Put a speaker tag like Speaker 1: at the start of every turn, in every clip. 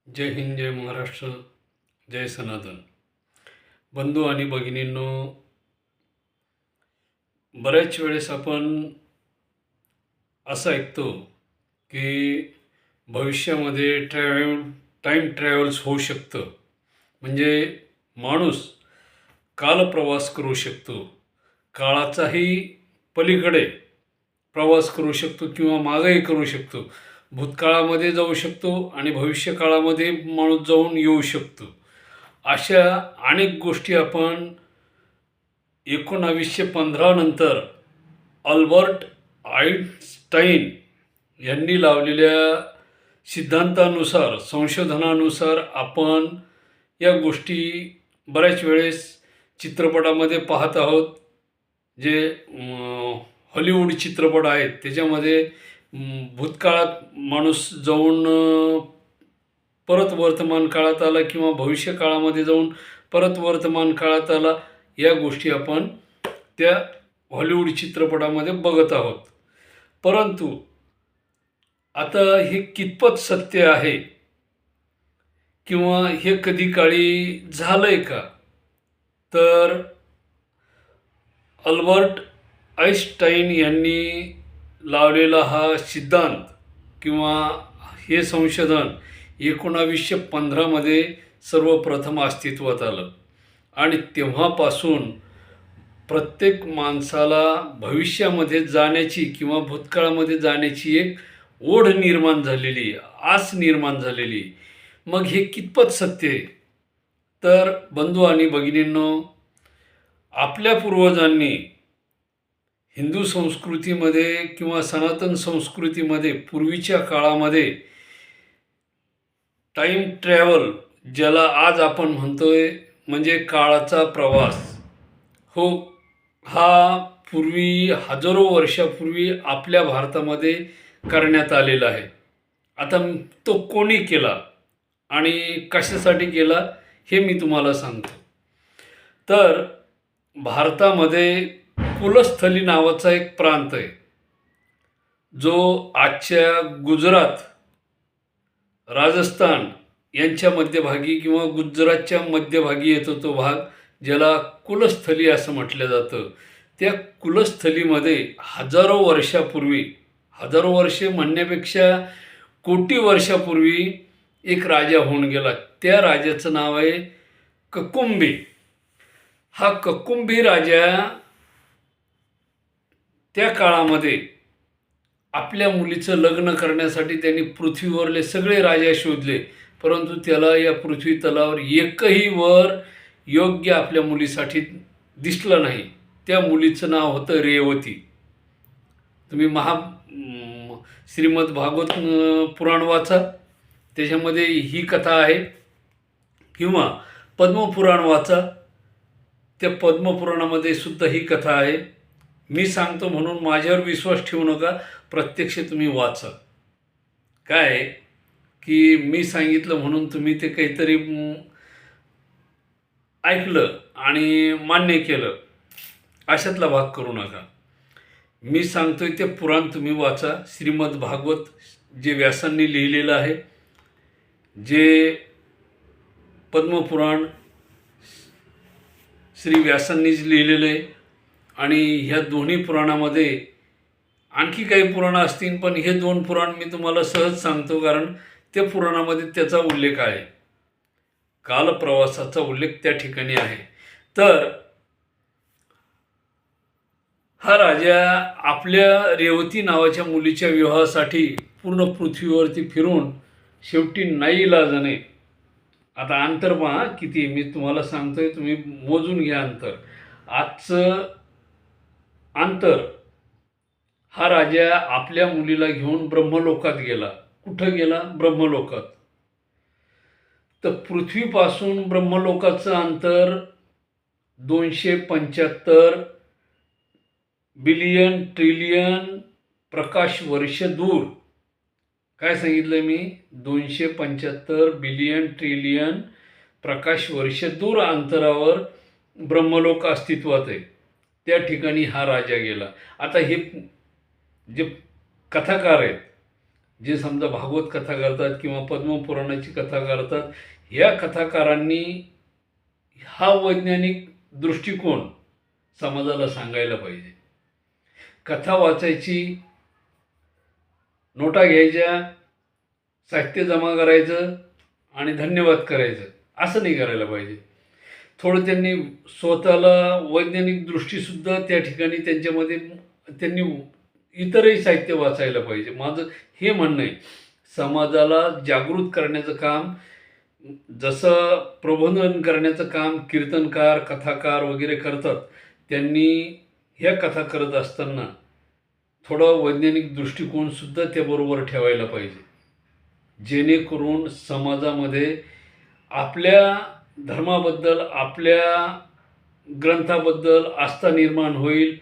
Speaker 1: जय हिंद, जय महाराष्ट्र, जय सनातन. बंधू आणि भगिनींनो, बऱ्याच वेळेस आपण असं ऐकतो की भविष्यामध्ये टाईम ट्रॅव्हल्स होऊ शकतं. म्हणजे माणूस कालप्रवास करू शकतो. काळाचाही पलीकडे प्रवास करू शकतो किंवा मागेही करू शकतो. भूतकाळामध्ये जाऊ शकतो आणि भविष्यकाळामध्ये माणूस जाऊन येऊ शकतो. अशा अनेक गोष्टी आपण 1915 नंतर अल्बर्ट आइन्स्टाईन यांनी लावलेल्या सिद्धांतानुसार, संशोधनानुसार आपण या गोष्टी बऱ्याच वेळेस चित्रपटामध्ये पाहत आहोत. जे हॉलिवूड चित्रपट आहेत त्याच्यामध्ये भूतकाळात माणूस जाऊन परत वर्तमान काळात आला किंवा भविष्य काळामध्ये जाऊन परत वर्तमान काळात आला. या गोष्टी आपण त्या हॉलिवूड चित्रपटामध्ये बघत आहोत. परंतु आता हे कितपत सत्य आहे किंवा हे कधी काळी झालंय का? तर अल्बर्ट आइन्स्टाईन यांनी लावलेला हा सिद्धांत किंवा हे संशोधन 1915 सर्वप्रथम अस्तित्वात आलं आणि तेव्हापासून प्रत्येक माणसाला भविष्यामध्ये जाण्याची किंवा भूतकाळामध्ये जाण्याची एक ओढ निर्माण झालेली, आस निर्माण झालेली. मग हे कितपत सत्य आहे? तर बंधू आणि भगिनींनो, आपल्या पूर्वजांनी हिंदू संस्कृतीमध्ये किंवा सनातन संस्कृतीमध्ये पूर्वीच्या काळामध्ये टाईम ट्रॅव्हल, ज्याला आज आपण म्हणतोय म्हणजे काळाचा प्रवास, हो, हा पूर्वी हजारो वर्षापूर्वी आपल्या भारतामध्ये करण्यात आलेला आहे. आता तो कोणी केला आणि कशासाठी केला हे मी तुम्हाला सांगतो. तर भारतामध्ये कुलस्थली नावाचा एक प्रांत आहे, जो आजच्या गुजरात, राजस्थान यांच्या मध्यभागी किंवा गुजरातच्या मध्यभागी येतो तो भाग, ज्याला कुलस्थली असं म्हटलं जातं. त्या कुलस्थलीमध्ये हजारो वर्षापूर्वी, हजारो वर्षे म्हणण्यापेक्षा कोटी वर्षापूर्वी एक राजा होऊन गेला. त्या राजाचं नाव आहे ककुंबी. हा ककुंबी राजा त्या काळामध्ये आपल्या मुलीचं लग्न करण्यासाठी त्यांनी पृथ्वीवरले सगळे राजा शोधले, परंतु त्याला या पृथ्वी तलावर एकही वर योग्य आपल्या मुलीसाठी दिसलं नाही. त्या मुलीचं नाव होतं रेवती. तुम्ही श्रीमद भागवत पुराण वाचा, त्याच्यामध्ये ही कथा आहे, किंवा पद्मपुराण वाचा, त्या पद्मपुराणामध्ये सुद्धा ही कथा आहे. मी सांगतो म्हणून माझ्यावर विश्वास ठेवू नका, प्रत्यक्ष तुम्ही वाचा. काय की मी सांगितलं म्हणून तुम्ही ते काहीतरी ऐकलं आणि मान्य केलं, अशातला भाग करू नका. मी सांगतोय ते पुराण तुम्ही वाचा. श्रीमद भागवत जे व्यासांनी लिहिलेलं आहे, जे पद्मपुराण श्री व्यासांनीच लिहिलेलं आहे. आणि ह्या दोन्ही पुराणामध्ये आणखी काही पुराणं असतील, पण हे दोन पुराण मी तुम्हाला सहज सांगतो, कारण त्या पुराणामध्ये त्याचा उल्लेख आहे, कालप्रवासाचा उल्लेख त्या ठिकाणी आहे. तर हा राजा आपल्या रेवती नावाच्या मुलीच्या विवाहासाठी पूर्ण पृथ्वीवरती फिरून शेवटी नाईलाजाने, आता अंतर पहा किती, मी तुम्हाला सांगतोय, तुम्ही मोजून घ्या अंतर. आजचं अंतर, हा राजा आपल्या मुलीला घेऊन ब्रह्मलोकात गेला. कुठं गेला? ब्रह्मलोकात. तर पृथ्वीपासून ब्रह्मलोकाचं अंतर 275 बिलियन ट्रिलियन प्रकाश वर्ष दूर. काय सांगितलं मी? 275 बिलियन ट्रिलियन प्रकाश वर्ष दूर अंतरावर ब्रह्मलोक अस्तित्वात आहे. त्या ठिकाणी हा राजा गेला. आता हे जे कथाकार आहेत जे समजा भागवत कथा करतात किंवा पद्मपुराणाची कथा करतात, या कथाकारांनी हा वैज्ञानिक दृष्टिकोन समाजाला सांगायला पाहिजे. कथा वाचायची, नोटा घ्यायच्या, साहित्य जमा करायचं आणि धन्यवाद करायचं, असं नाही करायला पाहिजे. थोडं त्यांनी स्वतःला वैज्ञानिक दृष्टीसुद्धा त्या ठिकाणी त्यांच्यामध्ये त्यांनी इतरही साहित्य वाचायला पाहिजे. माझं हे म्हणणं आहे. समाजाला जागृत करण्याचं काम, जसं प्रबोधन करण्याचं काम कीर्तनकार, कथाकार वगैरे करतात, त्यांनी ह्या कथा करत असताना थोडा वैज्ञानिक दृष्टिकोनसुद्धा त्याबरोबर ठेवायला पाहिजे, जेणेकरून समाजामध्ये आपल्या धर्माबद्दल, आपल्या ग्रंथाबद्दल आस्था निर्माण होईल,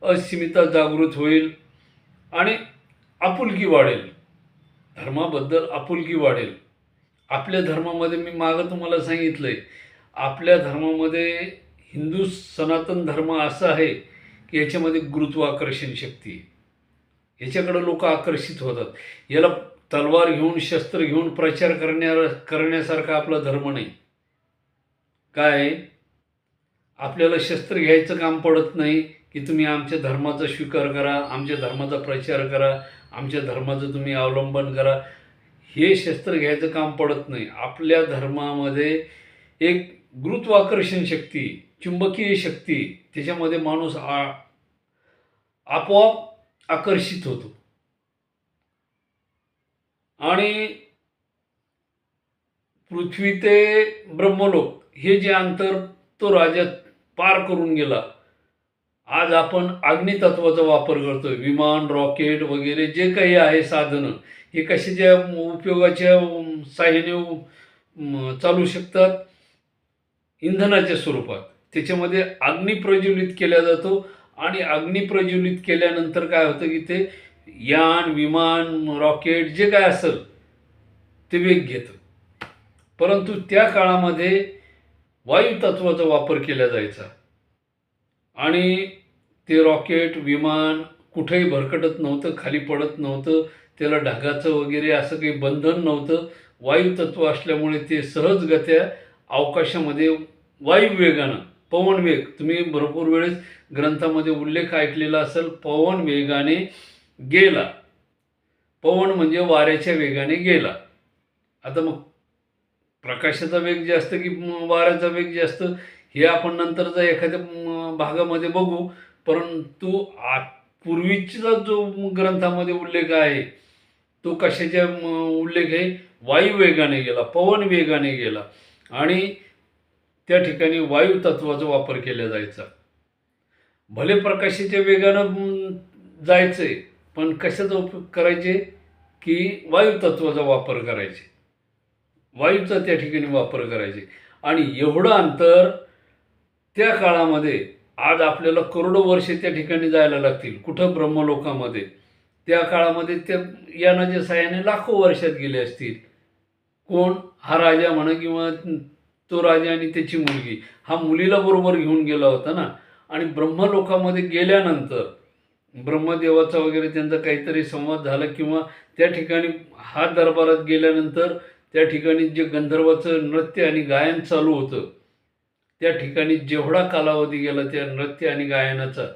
Speaker 1: अस्मिता जागृत होईल आणि आपुलकी वाढेल. धर्माबद्दल आपुलकी वाढेल. आपल्या धर्मामध्ये मी मागं तुम्हाला सांगितलं आहे, आपल्या धर्मामध्ये हिंदू सनातन धर्म असा आहे की याच्यामध्ये गुरुत्वाकर्षण शक्ती आहे. याच्याकडं लोक आकर्षित होतात. याला तलवार घेऊन, शस्त्र घेऊन प्रचार करण्यासारखा आपला धर्म नाही. काय, आपल्याला शस्त्र घ्यायचं काम पडत नाही की तुम्ही आमच्या धर्माचा स्वीकार करा, आमच्या धर्माचा प्रचार करा, आमच्या धर्माचं तुम्ही अवलंबन करा. हे शस्त्र घ्यायचं काम पडत नाही. आपल्या धर्मामध्ये एक गुरुत्वाकर्षण शक्ती, चुंबकीय शक्ती, त्याच्यामध्ये माणूस आपोआप आकर्षित होतो. आणि पृथ्वी ते ब्रह्मलोक हे जे अंतर तो राजा पार करून गेला. आज आपण अग्नितत्वाचा वापर करतोय. विमान, रॉकेट वगैरे जे काही आहे साधनं, हे कशाच्या उपयोगाच्या साहाय्याने चालू शकतात? इंधनाच्या स्वरूपात. त्याच्यामध्ये अग्नी प्रज्वलित केला जातो आणि अग्नी प्रज्वलित केल्यानंतर काय होतं की ते यान, विमान, रॉकेट जे काय असेल ते वेग घेतं. परंतु त्या काळामध्ये वायुतत्वाचा वापर केला जायचा आणि ते रॉकेट, विमान कुठेही भरकटत नव्हतं, खाली पडत नव्हतं, त्याला ढगाचं वगैरे असं काही बंधन नव्हतं. वायुतत्व असल्यामुळे ते सहजगत्या अवकाशामध्ये वायुवेगानं, पवनवेग, तुम्ही भरपूर वेळेस ग्रंथामध्ये उल्लेख ऐकलेला असेल, पवन वेगाने गेला. पवन म्हणजे वाऱ्याच्या वेगाने गेला. आता मग प्रकाशाचा वेग जास्त की वाऱ्याचा वेग जास्त, हे आपण नंतरचा एखाद्या भागामध्ये बघू. परंतु पूर्वीचा जो ग्रंथामध्ये उल्लेख आहे तो कशाचा उल्लेख आहे? वायुवेगाने गेला, पवन वेगाने गेला आणि त्या ठिकाणी वायुतत्वाचा वापर केला जायचा. भले प्रकाशाच्या वेगानं जायचं आहे, पण कशाचा उपयोग करायचे की वायुतत्वाचा वापर करायचे, वायूचा त्या ठिकाणी वापर करायचे. आणि एवढं अंतर त्या काळामध्ये, आज आपल्याला करोडो वर्षे त्या ठिकाणी जायला लागतील. कुठं? ब्रह्मलोकामध्ये. त्या काळामध्ये त्या यानाच्या साहाय्याने लाखो वर्षात गेले असतील. कोण? हा राजा म्हणा किंवा तो राजा आणि त्याची मुलगी. हा मुलीला बरोबर घेऊन गेला होता ना. आणि ब्रह्मलोकामध्ये गेल्यानंतर ब्रह्मदेवाचा वगैरे त्यांचा काहीतरी संवाद झाला किंवा त्या ठिकाणी हा दरबारात गेल्यानंतर त्या ठिकाणी जे गंधर्वाचं नृत्य आणि गायन चालू होतं, त्या ठिकाणी जेवढा कालावधी गेला त्या नृत्य आणि गायनाचा,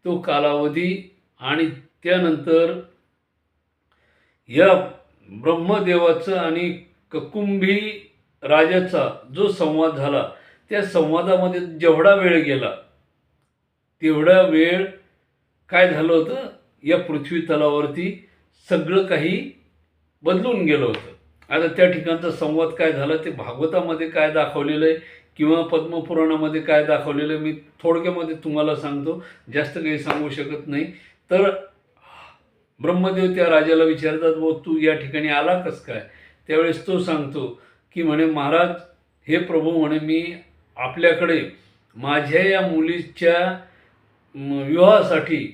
Speaker 1: तो कालावधी आणि त्यानंतर या ब्रह्मदेवाचं आणि कुकुंभी राजाचा जो संवाद झाला, त्या संवादामध्ये जेवढा वेळ गेला तेवढा वेळ काय झालं होतं, या पृथ्वी तलावरती सगळं काही बदलून गेलं होतं. आता त्या ठिकाणचा संवाद काय झाला ते भागवतामध्ये काय दाखवलेलं आहे किंवा पद्मपुराणामध्ये काय दाखवलेलं आहे मी थोडक्यामध्ये तुम्हाला सांगतो, जास्त काही सांगू शकत नाही. तर ब्रह्मदेव त्या राजाला विचारतात, व तू या ठिकाणी आला कस काय? त्यावेळेस तो सांगतो की म्हणे, महाराज हे प्रभू म्हणे, मी आपल्याकडे माझ्या या मुलीच्या विवाहासाठी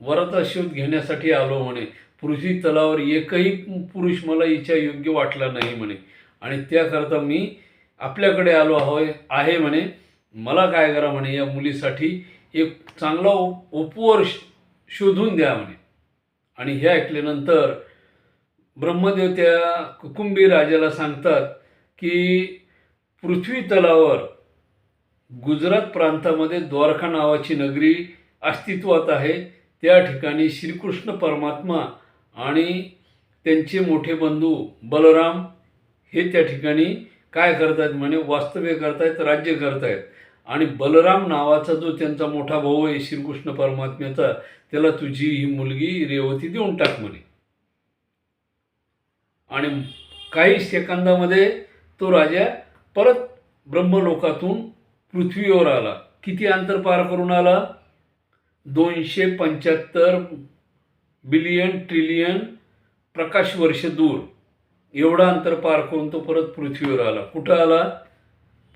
Speaker 1: वराचा शोध घेण्यासाठी आलो म्हणे. पृथ्वी तलावर एकही पुरुष मला हिच्या योग्य वाटला नाही म्हणे, आणि त्याकरता मी आपल्याकडे आलो आहे म्हणे. मला काय करा म्हणे, या मुलीसाठी एक चांगला उपवर शोधून द्या म्हणे. आणि हे ऐकल्यानंतर ब्रह्मदेव त्या कुकुंभी राजाला सांगतात की पृथ्वी तलावर गुजरात प्रांतामध्ये द्वारका नावाची नगरी अस्तित्वात आहे. त्या ठिकाणी श्रीकृष्ण परमात्मा आणि त्यांचे मोठे बंधू बलराम हे त्या ठिकाणी काय करतायत म्हणे, वास्तव्य करतायत, राज्य करतायत. आणि बलराम नावाचा जो त्यांचा मोठा भाऊ आहे श्रीकृष्ण परमात्म्याचा, त्याला तुझी ही मुलगी रेवती देऊन टाक म्हणे. आणि काही सेकंदामध्ये तो राजा परत ब्रह्मलोकातून पृथ्वीवर आला. किती अंतर पार करून आला? 275 बिलियन ट्रिलियन प्रकाश वर्ष दूर एवढा अंतर पार करून तो परत पृथ्वीवर आला. कुठं आला?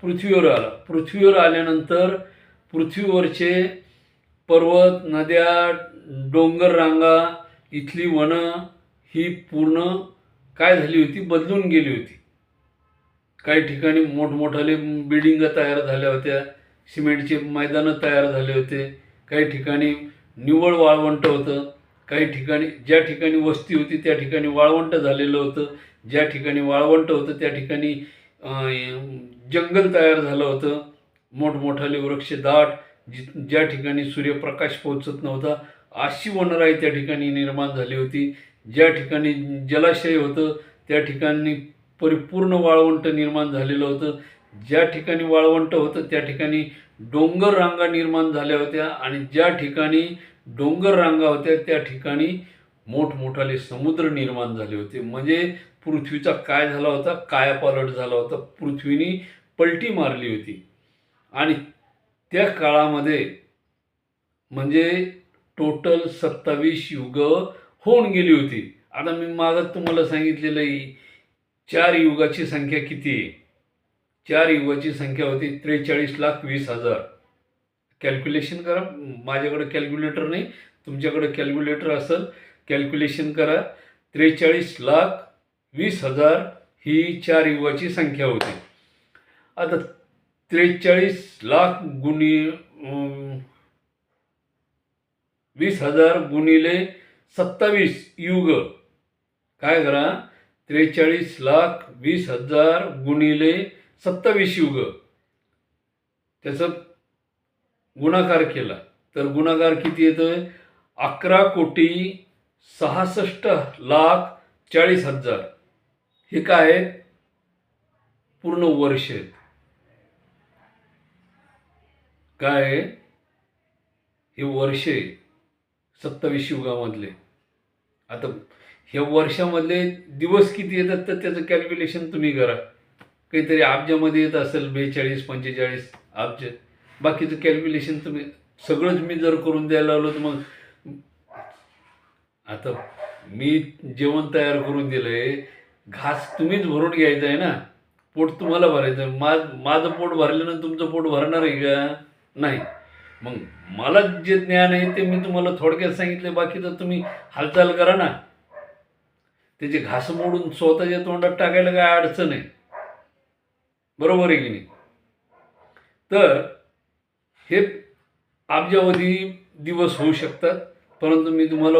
Speaker 1: पृथ्वीवर आला. पृथ्वीवर आल्यानंतर पृथ्वीवरचे पर्वत, नद्या, डोंगर रांगा, इथली वनं ही पूर्ण काय झाली होती? बदलून गेली होती. काही ठिकाणी मोठमोठाले बिल्डिंग तयार झाल्या होत्या, सिमेंटचे मैदानं तयार झाले होते. काही ठिकाणी निव्वळ वाळवंट होतं. काही ठिकाणी ज्या ठिकाणी वस्ती होती त्या ठिकाणी वाळवंट झालेलं होतं. ज्या ठिकाणी वाळवंट होतं त्या ठिकाणी जंगल तयार झालं होतं. मोठमोठाले वृक्ष दाट, ज्या ठिकाणी सूर्यप्रकाश पोहोचत नव्हता अशी वनराई त्या ठिकाणी निर्माण झाली होती. ज्या ठिकाणी जलाशय होतं त्या ठिकाणी परिपूर्ण वाळवंट निर्माण झालेलं होतं. ज्या ठिकाणी वाळवंट होतं त्या ठिकाणी डोंगर रांगा निर्माण झाल्या होत्या. आणि ज्या ठिकाणी डोंगर रांगा होत्या त्या ठिकाणी मोठमोठाले समुद्र निर्माण झाले होते. म्हणजे पृथ्वीचा काय झाला होता? कायापालट झाला होता. पृथ्वीने पलटी मारली होती. आणि त्या काळामध्ये म्हणजे टोटल 27 युग होऊन गेली होती. आता मी मागं तुम्हाला सांगितलेलं आहे 4 युगाची संख्या किती आहे? 4 युगाची संख्या होती 43,20,000. कॅल्क्युलेशन करा. माझ्याकडे कॅल्क्युलेटर नाही, तुमच्याकडे कॅल्क्युलेटर असेल, कॅल्क्युलेशन करा. 43,20,000 ही 4 युगाची संख्या होती. आता 43 लाख गुणी 20,000 गुणिले 27 युग. काय करा? 43,20,000 गुणिले 27 युग त्याचा गुणाकार केला तर गुणाकार किती येतोय? 11,66,40,000. हे काय आहे? पूर्ण वर्ष. काय आहे? हे वर्ष 27 युगामधले. आता ह्या वर्षामधले दिवस किती येतात तर त्याचं कॅल्क्युलेशन तुम्ही करा. काहीतरी अब्जामध्ये येत असेल, 42-45 अब्ज. बाकीचं कॅल्क्युलेशन तुम्ही सगळंच मी जर करून द्यायला लावलं तर मग आता मी जेवण तयार करून दिलं आहे, घास तुम्हीच भरून घ्यायचं आहे ना, पोट तुम्हाला भरायचं आहे. माझं पोट भरल्यानं तुमचं पोट भरणार आहे का? नाही. मग मला जे ज्ञान आहे ते मी तुम्हाला थोडक्यात सांगितले, बाकीचं तुम्ही हालचाल करा ना. त्याचे घास मोडून स्वतःच्या तोंडात टाकायला काय अडचण आहे? बरोबर आहे की नाही? तर हे अब्जावधी दिवस होऊ शकतात, परंतु मी तुम्हाला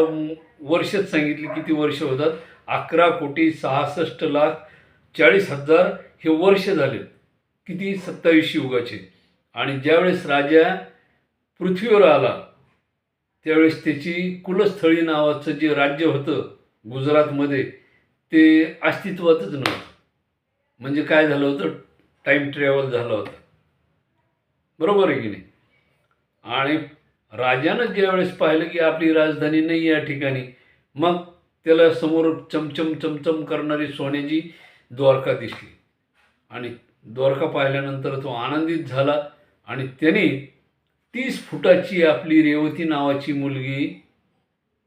Speaker 1: वर्षच सांगितली किती वर्ष होतात. 11,66,40,000 हे वर्ष झालेत. किती? 27 युगाचे. आणि ज्यावेळेस राजा पृथ्वीवर आला त्यावेळेस त्याची कुलस्थळी नावाचं जे राज्य होतं गुजरातमध्ये ते अस्तित्वातच नव्हतं. म्हणजे काय झालं होतं? टाईम ट्रॅव्हल झालं होतं. बरोबर आहे की नाही? आणि राजानं ज्यावेळेस पाहिलं की आपली राजधानी नाही या ठिकाणी, मग त्याला समोर चमचम चमचम करणारी सोन्याची द्वारका दिसली. आणि द्वारका पाहिल्यानंतर तो आनंदित झाला. आणि त्याने 30 फुटाची आपली रेवती नावाची मुलगी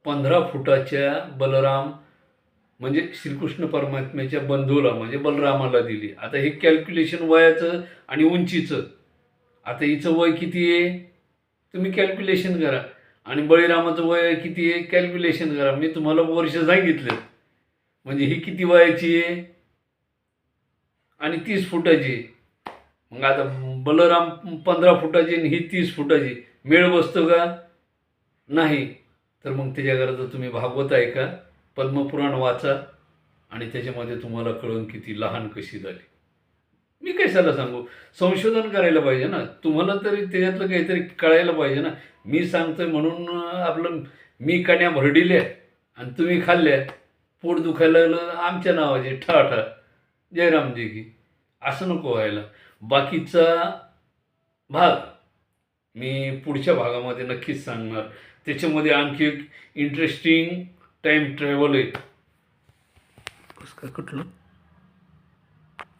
Speaker 1: 15 फुटाच्या बलराम म्हणजे श्रीकृष्ण परमात्म्याच्या बंधूला म्हणजे बलरामाला दिली. आता हे कॅल्क्युलेशन वयाचं आणि उंचीचं. आता हिचं वय किती आहे तुम्ही कॅल्क्युलेशन करा. आणि बळीरामाचं वय किती आहे कॅल्क्युलेशन करा. मी तुम्हाला वर्ष सांगितलं. म्हणजे ही किती वयाची आहे आणि 30 फुटाची. मग आता बलराम 15 फुटाची आणि ही 30 फुटाची. मेळ बसतो का? नाही. तर मग त्याच्याकरता तुम्ही भागवत ऐका, पद्मपुराण वाचा, आणि त्याच्यामध्ये तुम्हाला कळून की ती लहान कशी झाली. मी कशाला सांगू? संशोधन करायला पाहिजे ना. तुम्हाला तरी त्याच्यातलं काहीतरी कळायला पाहिजे ना. मी सांगतोय म्हणून आपलं मी कण्या भरडिल्या आणि तुम्ही खाल्ल्या. पोट दुखायला लागलं आमच्या नावाचे ठा जयरामजी की. असं नको व्हायला. बाकीचा भाग मी पुढच्या भागामध्ये नक्कीच सांगणार. त्याच्यामध्ये आणखी एक इंटरेस्टिंग टाईम ट्रॅव्हल आहे. कसं काय कुठलं?